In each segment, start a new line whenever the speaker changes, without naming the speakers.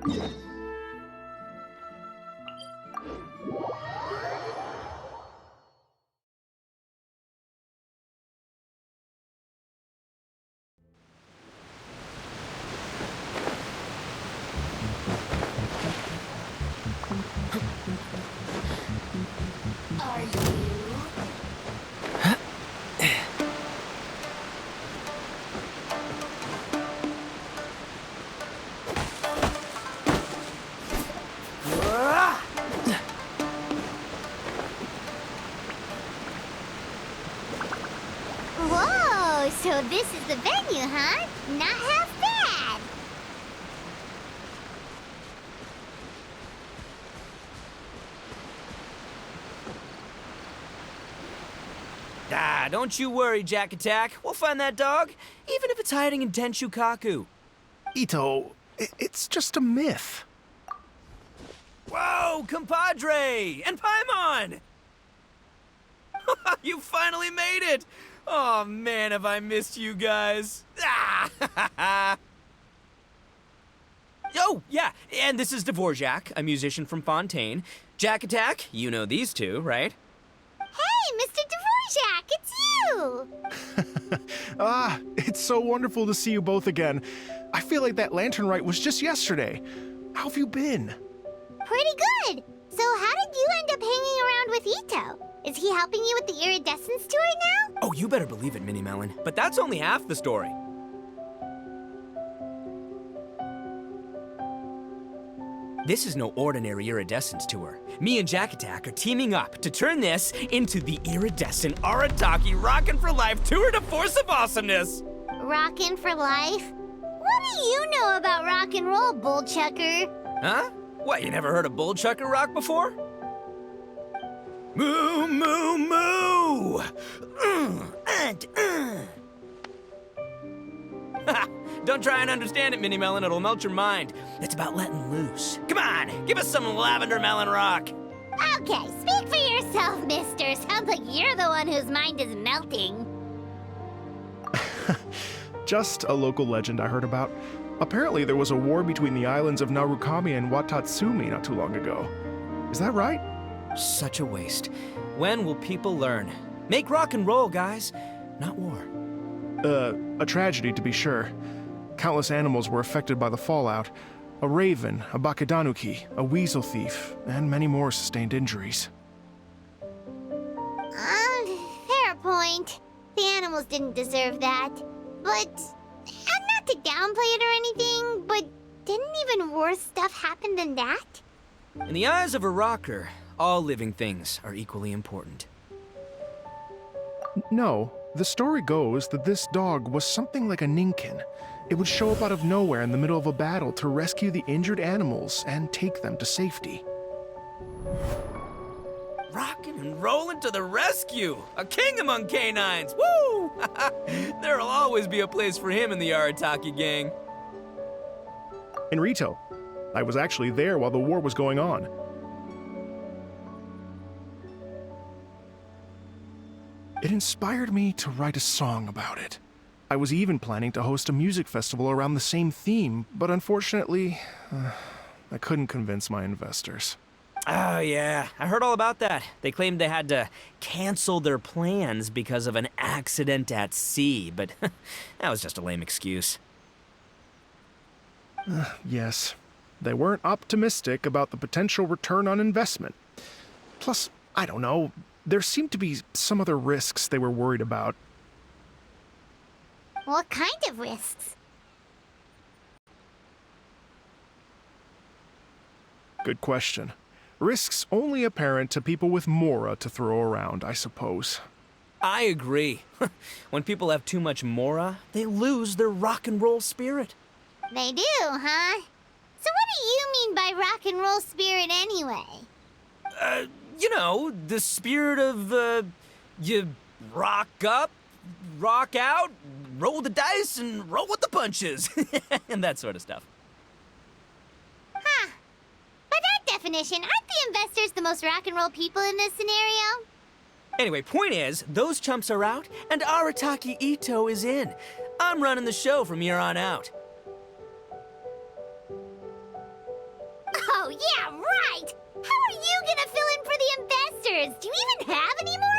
Are you?
Whoa, so this is the venue, huh? Not half bad.
Ah, don't you worry, Jack Attack. We'll find that dog, even if it's hiding in Tenshukaku.
Itto, it's just a myth.
Whoa, compadre! And Paimon! You finally made it! Oh man, have I missed you guys. Ah! Oh, yeah, and this is Dvorak, a musician from Fontaine. Jack Attack, you know these two, right?
Hey, Mr. Dvorak, it's you!
It's so wonderful to see you both again. I feel like that lantern rite was just yesterday. How have you been?
Pretty good. So how did you end up hanging around with Itto? Is he helping you with the iridescence tour now?
Oh, you better believe it, Minnie Melon. But that's only half the story. This is no ordinary iridescence tour. Me and Jack Attack are teaming up to turn this into the iridescent Arataki Rockin' for Life Tour de Force of Awesomeness!
Rockin' for life? What do you know about rock and roll, bullchucker?
Huh? What, you never heard of Bull Chucker Rock before? Moo, moo, moo! Don't try and understand it, Minnie Melon. It'll melt your mind. It's about letting loose. Come on, give us some lavender melon rock.
Okay, speak for yourself, mister. Sounds like you're the one whose mind is melting.
Just a local legend I heard about. Apparently there was a war between the islands of Narukami and Watatsumi not too long ago. Is that right?
Such a waste. When will people learn? Make rock and roll, guys, not war.
A tragedy to be sure. Countless animals were affected by the fallout. A raven, a bakedanuki, a weasel thief, and many more sustained injuries.
Fair point. The animals didn't deserve that. But, not to downplay it or anything, but didn't even worse stuff happen than that?
In the eyes of a rocker, all living things are equally important.
No, the story goes that this dog was something like a ninkin. It would show up out of nowhere in the middle of a battle to rescue the injured animals and take them to safety.
Rockin' and rollin' to the rescue! A king among canines! Woo! There'll always be a place for him in the Arataki gang.
In Rito, I was actually there while the war was going on. It inspired me to write a song about it. I was even planning to host a music festival around the same theme, but unfortunately, I couldn't convince my investors.
Oh, yeah. I heard all about that. They claimed they had to cancel their plans because of an accident at sea, but that was just a lame excuse.
Yes, they weren't optimistic about the potential return on investment. Plus, I don't know, there seemed to be some other risks they were worried about.
What kind of risks?
Good question. Risks only apparent to people with mora to throw around, I suppose.
I agree. When people have too much mora, they lose their rock and roll spirit.
They do, huh? So what do you mean by rock and roll spirit anyway?
You know, the spirit of, you rock up, rock out, roll the dice, and roll with the punches. And that sort of stuff.
Huh. By that definition, aren't the investors the most rock and roll people in this scenario?
Anyway, point is, those chumps are out, and Arataki Itto is in. I'm running the show from here on out.
Oh, yeah, right! How are you gonna fill in for the investors? Do you even have any more?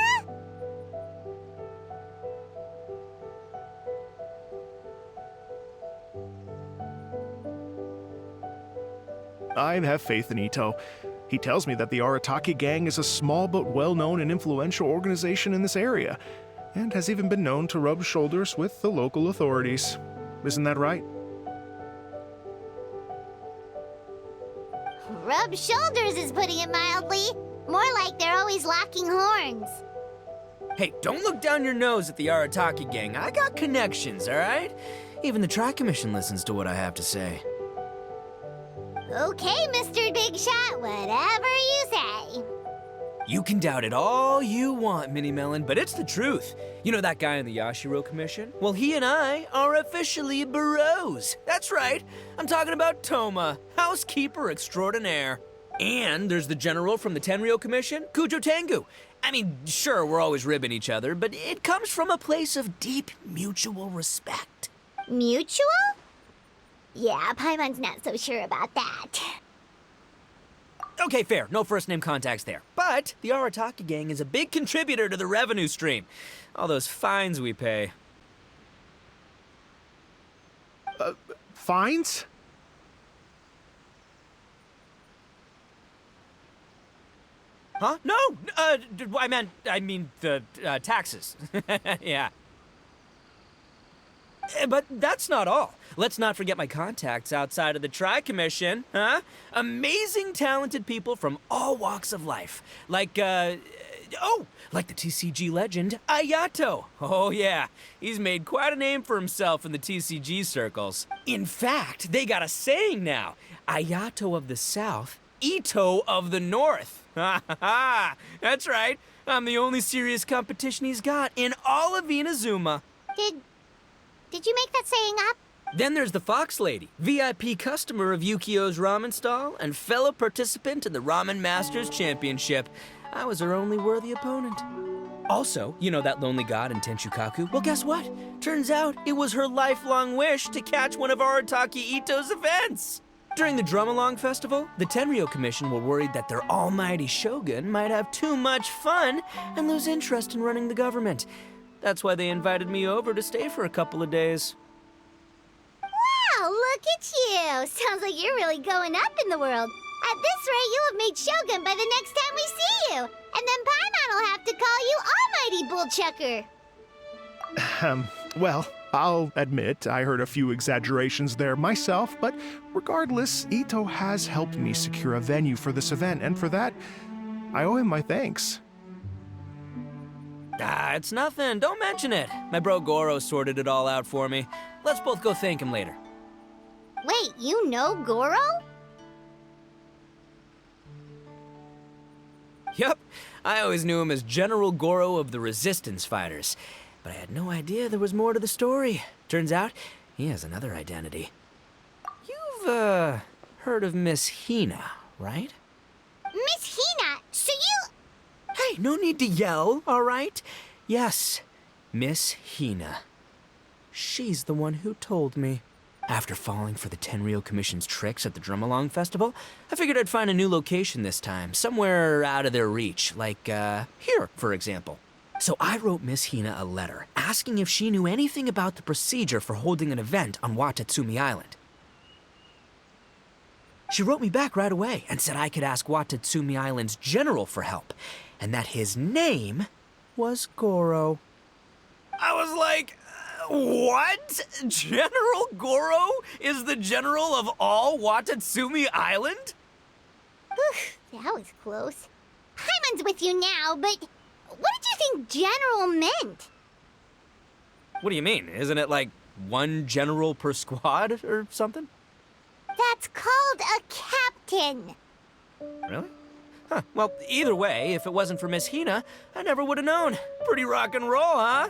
I have faith in Itto. He tells me that the Arataki gang is a small but well-known and influential organization in this area, and has even been known to rub shoulders with the local authorities. Isn't that right?
Rub shoulders is putting it mildly. More like they're always locking horns.
Hey, don't look down your nose at the Arataki gang. I got connections, all right? Even the Tri-Commission listens to what I have to say.
Okay, Mr. Big Shot, whatever you say.
You can doubt it all you want, Mini Melon, but it's the truth. You know that guy in the Yashiro Commission? Well, he and I are officially bros. That's right. I'm talking about Toma, housekeeper extraordinaire. And there's the general from the Tenryo Commission, Kujo Tengu. I mean, sure, we're always ribbing each other, but it comes from a place of deep mutual respect.
Mutual? Yeah, Paimon's not so sure about that.
Okay, fair. No first-name contacts there. But the Arataki gang is a big contributor to the revenue stream. All those fines we pay.
Fines?
Huh? No! I mean the taxes. Yeah. But that's not all. Let's not forget my contacts outside of the Tri-Commission, huh? Amazing, talented people from all walks of life. Like the TCG legend, Ayato. Oh yeah, he's made quite a name for himself in the TCG circles. In fact, they got a saying now. Ayato of the South, Itto of the North. Ha ha ha! That's right. I'm the only serious competition he's got in all of Inazuma.
Did you make that saying up?
Then there's the Fox Lady, VIP customer of Yukio's ramen stall and fellow participant in the Ramen Masters Championship. I was her only worthy opponent. Also, you know that lonely god in Tenchukaku? Well, guess what? Turns out it was her lifelong wish to catch one of Arataki Itto's events. During the Drum-Along Festival, the Tenryo Commission were worried that their almighty shogun might have too much fun and lose interest in running the government. That's why they invited me over to stay for a couple of days.
Wow, look at you! Sounds like you're really going up in the world. At this rate, you'll have made Shogun by the next time we see you. And then Paimon will have to call you Almighty Bullchucker.
Well, I'll admit I heard a few exaggerations there myself, but regardless, Itto has helped me secure a venue for this event, and for that, I owe him my thanks.
It's nothing. Don't mention it. My bro Goro sorted it all out for me. Let's both go thank him later.
Wait, you know Goro?
Yep. I always knew him as General Goro of the Resistance Fighters. But I had no idea there was more to the story. Turns out, he has another identity. You've, heard of Miss Hina, right?
Miss Hina, so you...
Hey, no need to yell, all right? Yes, Miss Hina. She's the one who told me. After falling for the Tenryo Commission's tricks at the Drum-Along Festival, I figured I'd find a new location this time, somewhere out of their reach, like, here, for example. So I wrote Miss Hina a letter, asking if she knew anything about the procedure for holding an event on Watatsumi Island. She wrote me back right away and said I could ask Watatsumi Island's general for help, and that his name was Goro. I was like, what? General Goro is the general of all Watatsumi Island?
Whew, that was close. Paimon's with you now, but what did you think general meant?
What do you mean? Isn't it like one general per squad or something?
That's called a captain.
Really? Huh. Well, either way, if it wasn't for Miss Hina, I never would have known. Pretty rock and roll, huh?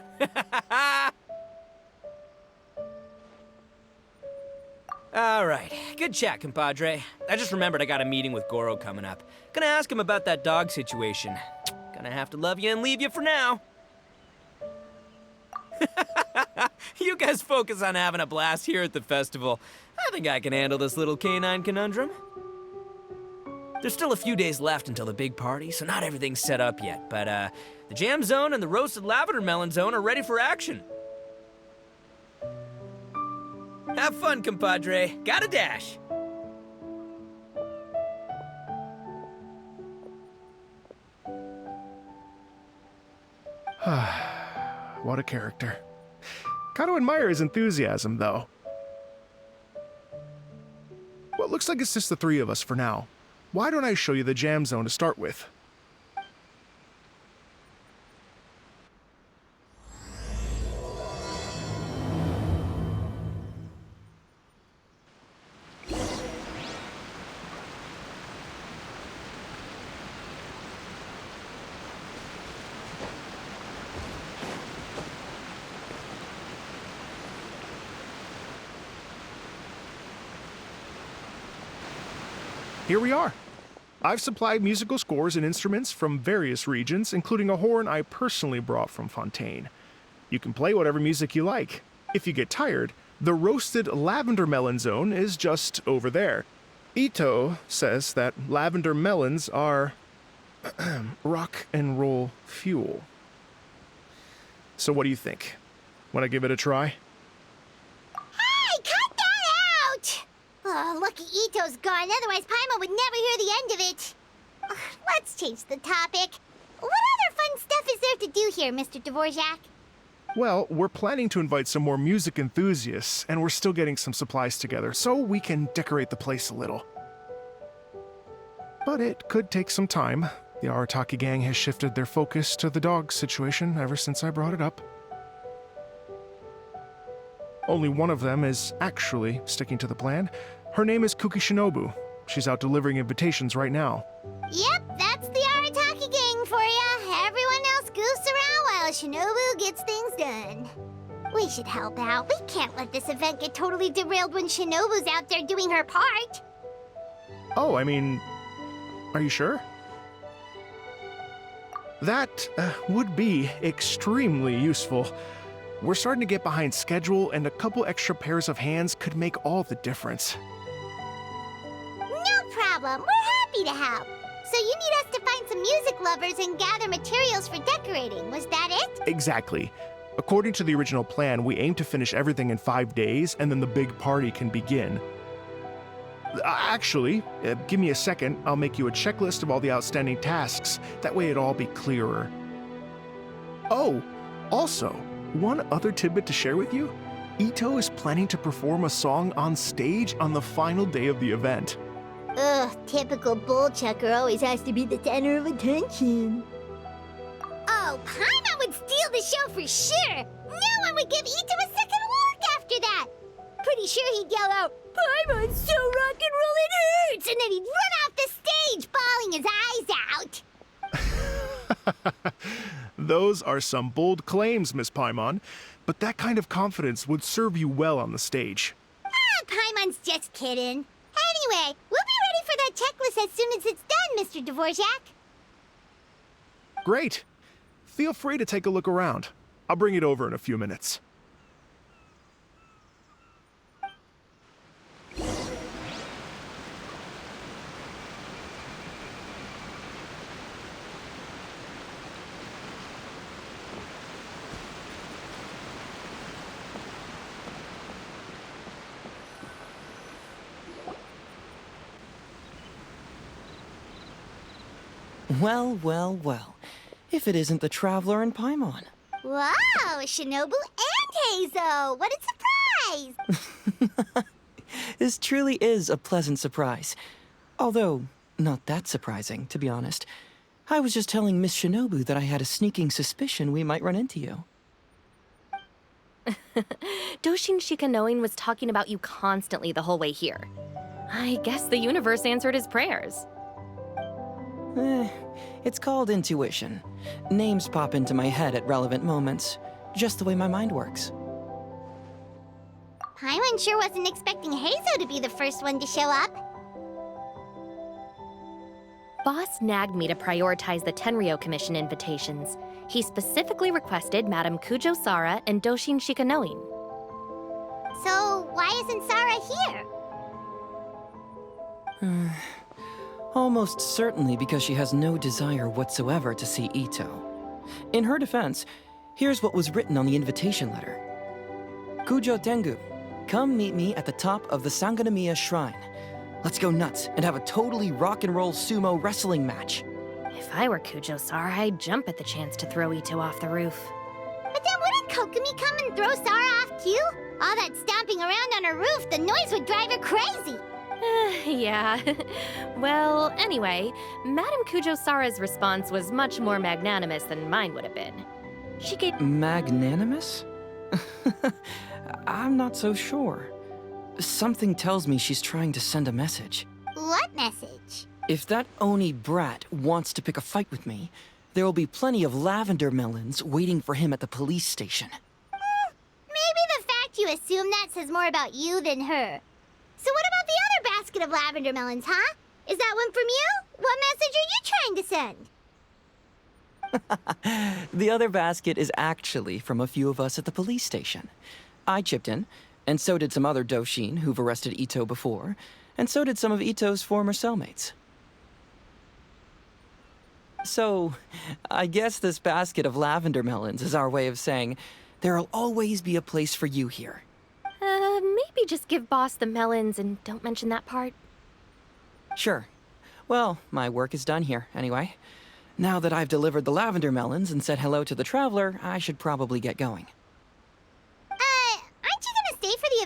All right. Good chat, compadre. I just remembered I got a meeting with Goro coming up. Gonna ask him about that dog situation. Gonna have to love you and leave you for now. You guys focus on having a blast here at the festival. I think I can handle this little canine conundrum. There's still a few days left until the big party, so not everything's set up yet, but the jam zone and the roasted lavender melon zone are ready for action. Have fun, compadre. Gotta dash.
What a character. Gotta admire his enthusiasm, though. Well, it looks like it's just the three of us for now. Why don't I show you the jam zone to start with? Here we are. I've supplied musical scores and instruments from various regions, including a horn I personally brought from Fontaine. You can play whatever music you like. If you get tired, the roasted lavender melon zone is just over there. Itto says that lavender melons are rock and roll fuel. So what do you think? Want to give it a try?
Hey, cut that out! Oh, lucky Itto's gone, otherwise Paimon would never hear the end of it. Ugh, let's change the topic. What other fun stuff is there to do here, Mr. Dvorak?
Well, we're planning to invite some more music enthusiasts, and we're still getting some supplies together, so we can decorate the place a little. But it could take some time. The Arataki gang has shifted their focus to the dog situation ever since I brought it up. Only one of them is actually sticking to the plan. Her name is Kuki Shinobu. She's out delivering invitations right now.
Yep, that's the Arataki gang for ya. Everyone else goofs around while Shinobu gets things done. We should help out. We can't let this event get totally derailed when Shinobu's out there doing her part.
Oh, I mean, are you sure? That would be extremely useful. We're starting to get behind schedule, and a couple extra pairs of hands could make all the difference.
No problem. We're happy to help. So you need us to find some music lovers and gather materials for decorating. Was that it?
Exactly. According to the original plan, we aim to finish everything in 5 days, and then the big party can begin. Actually, give me a second. I'll make you a checklist of all the outstanding tasks. That way it'll all be clearer. Oh, also, one other tidbit to share with you. Itto is planning to perform a song on stage on the final day of the event.
Ugh, typical bullchucker always has to be the center of attention. Oh, Paimon would steal the show for sure. No one would give Itto a second look after that. Pretty sure he'd yell out, "Paimon's so rock and roll it hurts!" And then he'd run off the stage, bawling his eyes out.
Those are some bold claims, Miss Paimon, but that kind of confidence would serve you well on the stage.
Ah, Paimon's just kidding. Anyway, we'll be ready for that checklist as soon as it's done, Mr. Dvorak.
Great. Feel free to take a look around. I'll bring it over in a few minutes.
Well, well, well. If it isn't the Traveler and Paimon.
Wow, Shinobu and Heizo! What a surprise!
This truly is a pleasant surprise. Although, not that surprising, to be honest. I was just telling Miss Shinobu that I had a sneaking suspicion we might run into you.
Doshin Shikanoin was talking about you constantly the whole way here. I guess the universe answered his prayers.
It's called intuition. Names pop into my head at relevant moments, just the way my mind works.
Paimon sure wasn't expecting Heizo to be the first one to show up.
Boss nagged me to prioritize the Tenryo Commission invitations. He specifically requested Madame Kujo Sara and Doshin Shikanoin.
So why isn't Sara here?
Almost certainly because she has no desire whatsoever to see Itto. In her defense, here's what was written on the invitation letter. Kujo Tengu, come meet me at the top of the Sanganamiya Shrine. Let's go nuts and have a totally rock and roll sumo wrestling match.
If I were Kujo-Sara, I'd jump at the chance to throw Itto off the roof.
But then wouldn't Kokomi come and throw Sara off too? All that stomping around on her roof, the noise would drive her crazy.
Yeah. Well, anyway, Madame Kujo-Sara's response was much more magnanimous than mine would have been. She gave—
Magnanimous? I'm not so sure. Something tells me she's trying to send a message.
What message?
If that Oni brat wants to pick a fight with me, there will be plenty of lavender melons waiting for him at the police station.
Maybe the fact you assume that says more about you than her. So what about the other basket of lavender melons, huh? Is that one from you? What message are you trying to send?
The other basket is actually from a few of us at the police station. I chipped in, and so did some other Doshin who've arrested Itto before, and so did some of Itto's former cellmates. So, I guess this basket of lavender melons is our way of saying, there'll always be a place for you here.
Maybe just give Boss the melons and don't mention that part.
Sure. Well, my work is done here, anyway. Now that I've delivered the lavender melons and said hello to the traveler, I should probably get going.
Aren't you gonna stay for the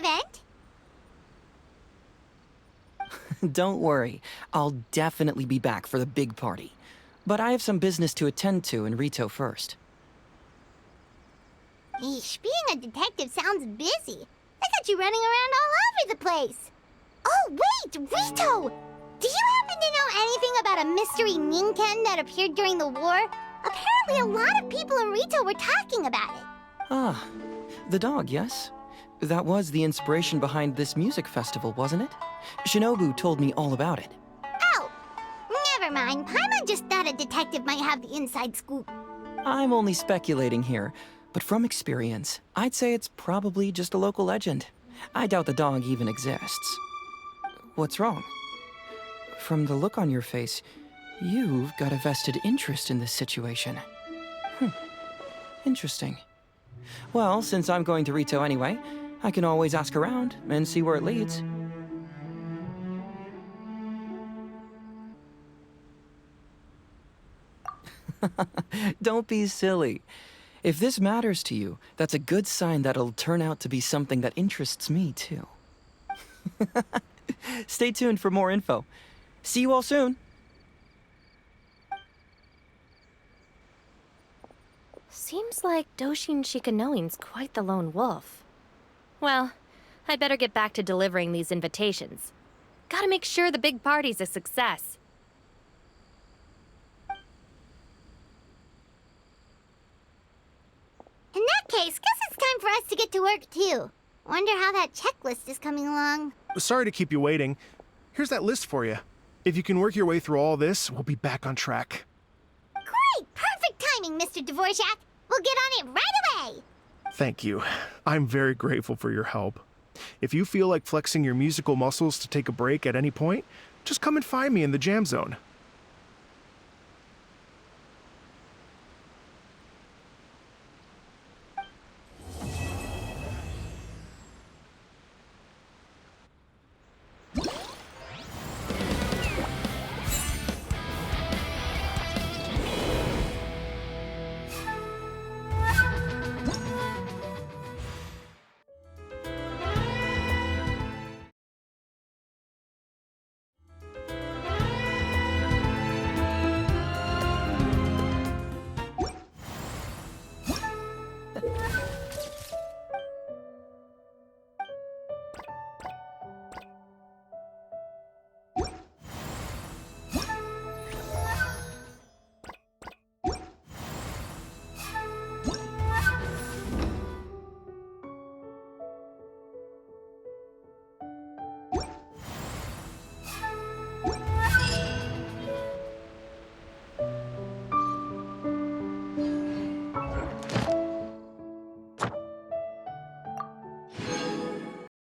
event?
Don't worry, I'll definitely be back for the big party. But I have some business to attend to in Rito first.
Eesh, being a detective sounds busy. I got you running around all over the place. Oh, wait, Rito! Do you happen to know anything about a mystery Ninken that appeared during the war? Apparently a lot of people in Rito were talking about it.
Ah, the dog, yes? That was the inspiration behind this music festival, wasn't it? Shinobu told me all about it.
Oh, never mind. Paimon just thought a detective might have the inside scoop.
I'm only speculating here, but from experience, I'd say it's probably just a local legend. I doubt the dog even exists. What's wrong? From the look on your face, you've got a vested interest in this situation. Interesting. Well, since I'm going to Rito anyway, I can always ask around and see where it leads. Don't be silly. If this matters to you, that's a good sign that it'll turn out to be something that interests me, too. Stay tuned for more info. See you all soon.
Seems like Doshin Shikanoin's quite the lone wolf. Well, I'd better get back to delivering these invitations. Gotta make sure the big party's a success.
In that case, guess it's time for us to get to work, too. Wonder how that checklist is coming along.
Sorry to keep you waiting. Here's that list for you. If you can work your way through all this, we'll be back on track.
Great! Perfect timing, Mr. Dvorak. We'll get on it right away.
Thank you. I'm very grateful for your help. If you feel like flexing your musical muscles to take a break at any point, just come and find me in the jam zone.